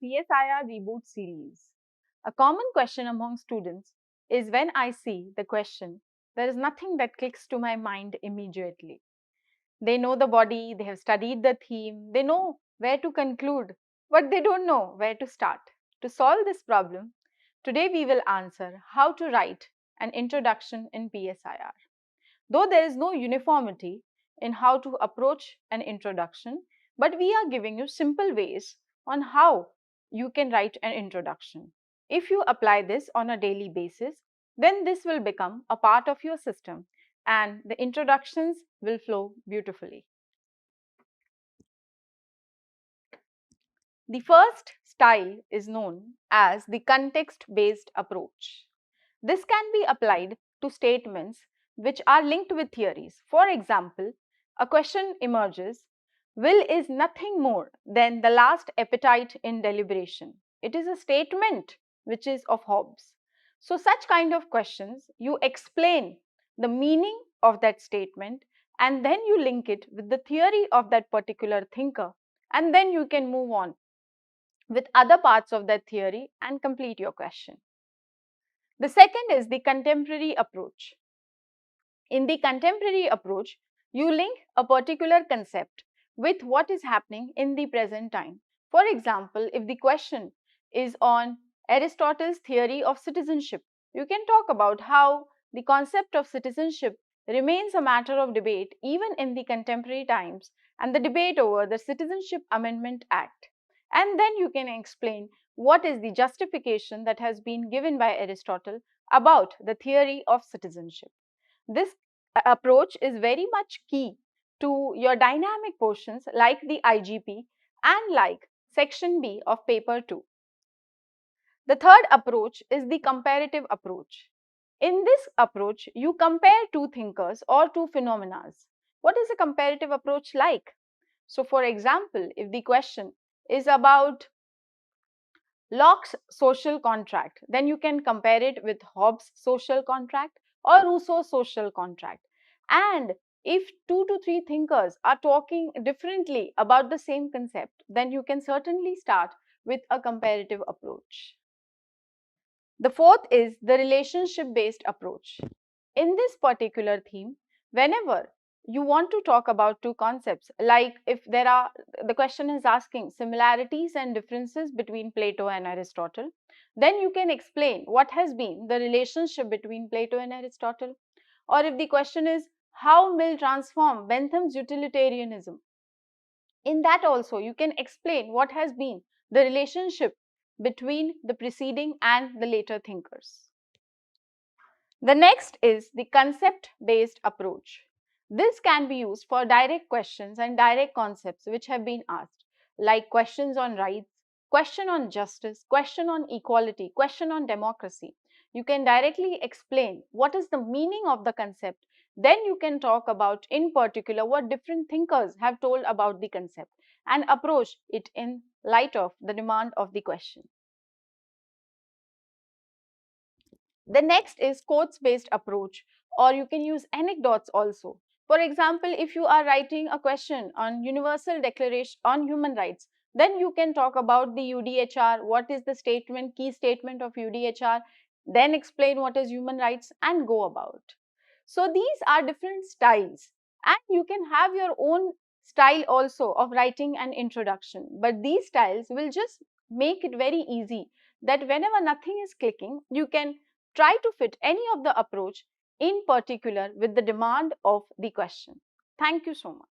PSIR Reboot Series. A common question among students is when I see the question, there is nothing that clicks to my mind immediately. They know the body, they have studied the theme, they know where to conclude, but they don't know where to start. To solve this problem, today we will answer how to write an introduction in PSIR. Though there is no uniformity in how to approach an introduction, but we are giving you simple ways on how you can write an introduction. If you apply this on a daily basis, then this will become a part of your system and the introductions will flow beautifully. The first style is known as the context-based approach. This can be applied to statements which are linked with theories. For example, a question emerges, will is nothing more than the last appetite in deliberation. It is a statement which is of Hobbes. So such kind of questions, you explain the meaning of that statement and then you link it with the theory of that particular thinker, and then you can move on with other parts of that theory and complete your question. The second is the contemporary approach. In the contemporary approach, you link a particular concept with what is happening in the present time. For example, if the question is on Aristotle's theory of citizenship, you can talk about how the concept of citizenship remains a matter of debate even in the contemporary times and the debate over the Citizenship Amendment Act. And then you can explain what is the justification that has been given by Aristotle about the theory of citizenship. This approach is very much key to your dynamic portions like the IGP and like section B of paper 2. The third approach is the comparative approach. In this approach, you compare two thinkers or two phenomena. What is a comparative approach like? So for example, if the question is about Locke's social contract, then you can compare it with Hobbes' social contract or Rousseau's social contract. And if 2 to 3 thinkers are talking differently about the same concept, then you can certainly start with a comparative approach. The fourth is the relationship-based approach. In this particular theme, whenever you want to talk about two concepts, like if the question is asking similarities and differences between Plato and Aristotle, then you can explain what has been the relationship between Plato and Aristotle. Or if the question is how Mill transformed Bentham's utilitarianism, in that also you can explain what has been the relationship between the preceding and the later thinkers. The next is the concept-based approach. This can be used for direct questions and direct concepts which have been asked, like questions on rights, question on justice, question on equality, question on democracy. You can directly explain what is the meaning of the concept. Then you can talk about in particular what different thinkers have told about the concept and approach it in light of the demand of the question. The next is quotes-based approach, or you can use anecdotes also. For example, if you are writing a question on Universal Declaration on Human Rights, then you can talk about the UDHR, what is the statement, key statement of UDHR, then explain what is human rights and go about. So these are different styles and you can have your own style also of writing an introduction. But these styles will just make it very easy that whenever nothing is clicking, you can try to fit any of the approach in particular with the demand of the question. Thank you so much.